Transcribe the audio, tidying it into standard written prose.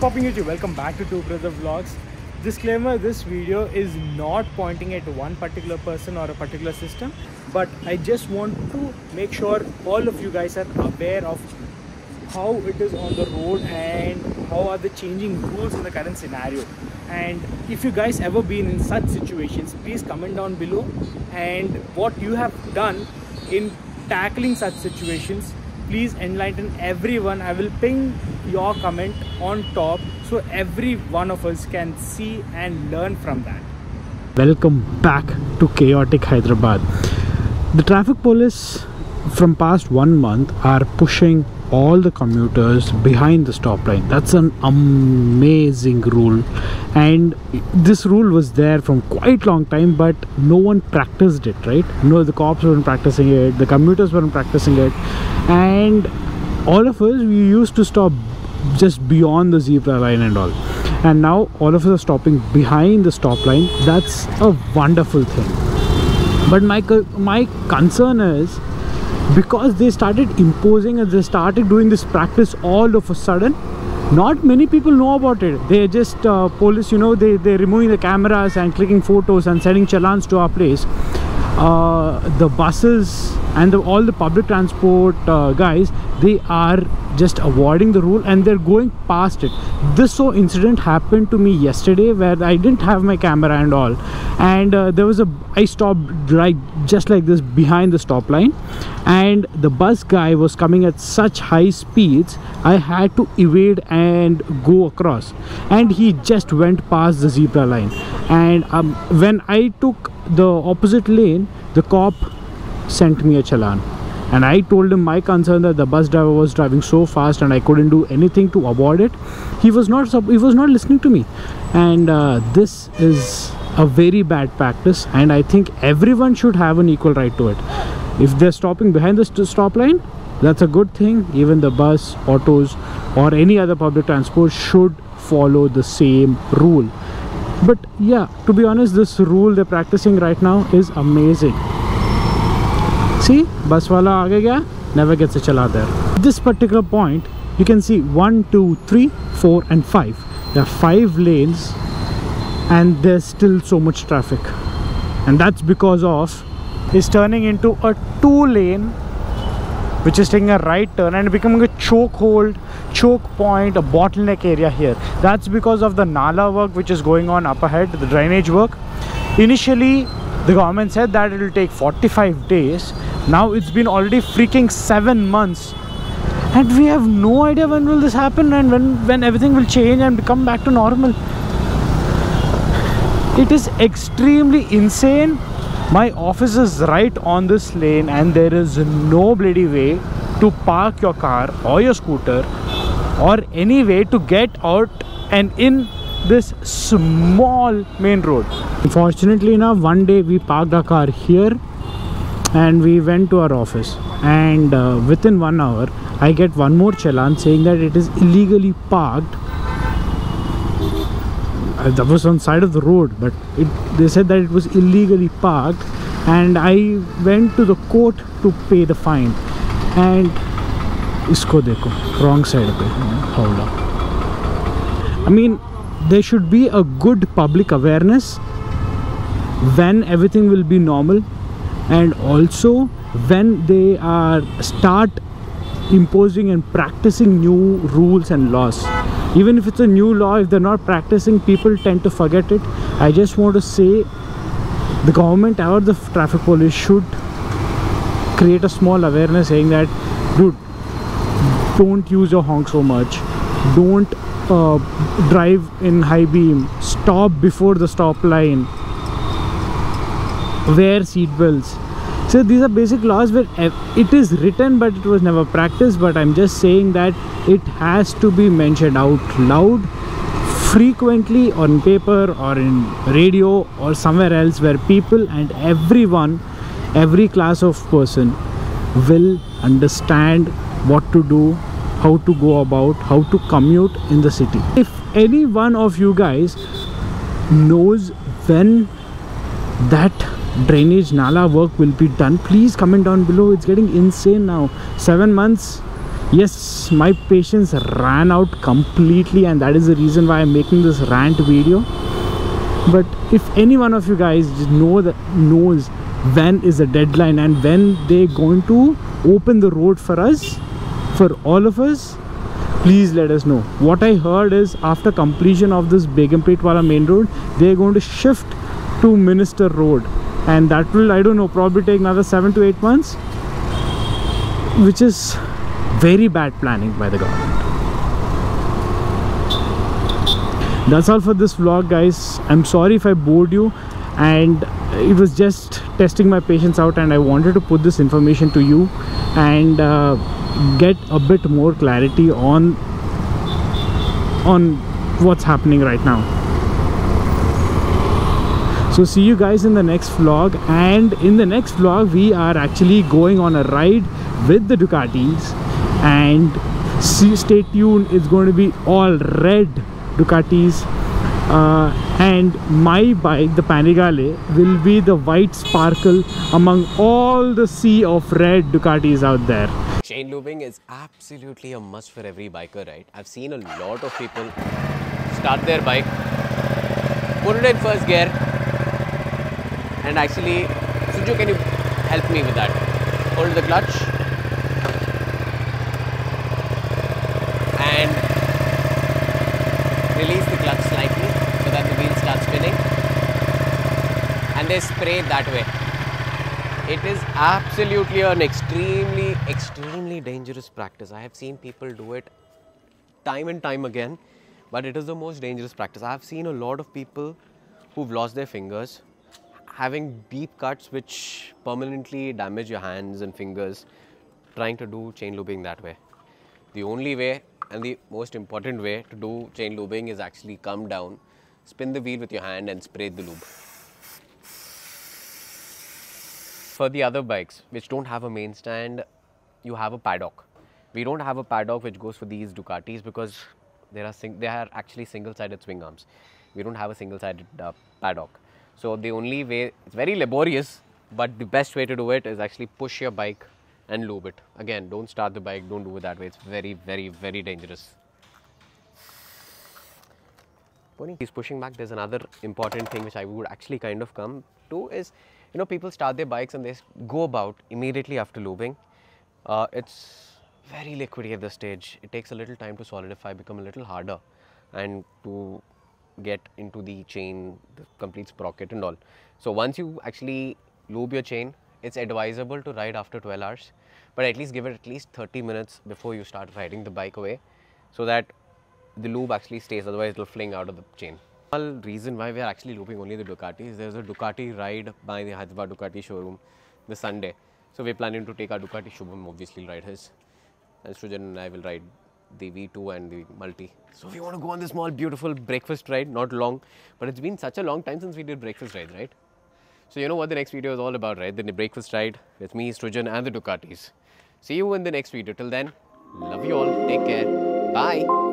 popping YouTube? Welcome back to Two Brother Vlogs. Disclaimer, this video is not pointing at one particular person or a particular system, but I just want to make sure all of you guys are aware of how it is on the road and how are the changing rules in the current scenario. And if you guys ever been in such situations, please comment down below and what you have done in tackling such situations. Please enlighten everyone. I will ping your comment on top so every one of us can see and learn from that. Welcome back to chaotic Hyderabad. The traffic police from past 1 month are pushing all the commuters behind the stop line. That's an amazing rule, and this rule was there from quite long time, but no one practiced it, right? No, the cops weren't practicing it, the commuters weren't practicing it, and all of us, we used to stop just beyond the zebra line and all, and now all of us are stopping behind the stop line. That's a wonderful thing. But my concern is, because they started imposing and they started doing this practice all of a sudden, not many people know about it. They just police, you know, they're removing the cameras and clicking photos and sending challans to our place. The buses and all the public transport guys, they are just avoiding the rule and they're going past it. This incident happened to me yesterday where I didn't have my camera and all, and I stopped right just like this behind the stop line, and the bus guy was coming at such high speeds I had to evade and go across, and he just went past the zebra line. And when I took the opposite lane, the cop sent me a challan, and I told him my concern that the bus driver was driving so fast and I couldn't do anything to avoid it. He was not listening to me, and this is a very bad practice, and I think everyone should have an equal right to it. If they're stopping behind the stop line, that's a good thing. Even the bus, autos or any other public transport should follow the same rule. But yeah, to be honest, this rule they're practicing right now is amazing. See, bus wala aage gaya, never gets a chala there. This particular point, you can see 1, 2, 3, 4 and 5. There are 5 lanes and there's still so much traffic, and that's because of it's turning into a 2-lane, which is taking a right turn and becoming a choke point, a bottleneck area here. That's because of the nala work which is going on up ahead, the drainage work. Initially the government said that it will take 45 days. Now it's been already freaking 7 months, and we have no idea when will this happen and when everything will change and come back to normal. It is extremely insane. My office is right on this lane and there is no bloody way to park your car or your scooter or any way to get out and in this small main road. Unfortunately enough, one day we parked our car here and we went to our office, and within 1 hour I get one more challan saying that it is illegally parked. That was on side of the road, but they said that it was illegally parked, and I went to the court to pay the fine. And isko dekho, wrong side pe. Hold on. I mean, there should be a good public awareness when everything will be normal, and also when they start imposing and practicing new rules and laws. Even if it's a new law, if they're not practicing, people tend to forget it. I just want to say the government or the traffic police should create a small awareness saying that, dude, don't use your honk so much, don't drive in high beam, stop before the stop line, wear seat belts. So these are basic laws where it is written but it was never practiced. But I'm just saying that it has to be mentioned out loud frequently on paper or in radio or somewhere else, where people and everyone, every class of person will understand what to do, how to go about, how to commute in the city. If any one of you guys knows when that drainage nala work will be done, please comment down below. It's getting insane now. 7 months Yes, my patience ran out completely, and that is the reason why I'm making this rant video. But if any one of you guys knows when is the deadline and when they're going to open the road for us, for all of us, please let us know. What I heard is after completion of this Begumpetwala main road, they're going to shift to Minister Road, and that will, I don't know, probably take another 7 to 8 months, which is very bad planning by the government. That's all for this vlog, guys. I'm sorry if I bored you, and it was just testing my patience out, and I wanted to put this information to you and get a bit more clarity on what's happening right now. So see you guys in the next vlog, and in the next vlog we are actually going on a ride with the Ducatis, and stay tuned, it's going to be all red Ducatis, and my bike, the Panigale, will be the white sparkle among all the sea of red Ducatis out there. Chain lubing is absolutely a must for every biker, right? I've seen a lot of people start their bike, put it in first gear, and actually, Suju, can you help me with that? Hold the clutch and release the clutch slightly so that the wheel starts spinning, and they spray that way. It is absolutely an extremely dangerous practice. I have seen people do it time and time again, but it is the most dangerous practice. I have seen a lot of people who've lost their fingers, having deep cuts which permanently damage your hands and fingers, trying to do chain lubing that way. The only way and the most important way to do chain lubing is actually come down, spin the wheel with your hand and spray the lube. For the other bikes which don't have a main stand, you have a paddock. We don't have a paddock which goes for these Ducatis because they are actually single-sided swing arms. We don't have a single-sided paddock. So the only way, it's very laborious, but the best way to do it is actually push your bike and lube it. Again, don't start the bike, don't do it that way. It's very dangerous. When he's pushing back, there's another important thing which I would actually kind of come to is, you know, people start their bikes and they go about immediately after lubing. It's very liquidy at this stage. It takes a little time to solidify, become a little harder, and to get into the chain, the complete sprocket and all. So once you actually lube your chain, it's advisable to ride after 12 hours, but at least give it at least 30 minutes before you start riding the bike away, so that the lube actually stays, otherwise it will fling out of the chain. The reason why we are actually looping only the Ducati is there's a Ducati ride by the Hyderabad Ducati showroom this Sunday. So we're planning to take our Ducati. Shubham obviously ride his, and Srujan and I will ride the V2 and the Multi. So we want to go on this small beautiful breakfast ride, not long, but it's been such a long time since we did breakfast rides, right? So you know what the next video is all about, right? The breakfast ride with me, Srujan and the Ducatis. See you in the next video. Till then, love you all. Take care. Bye.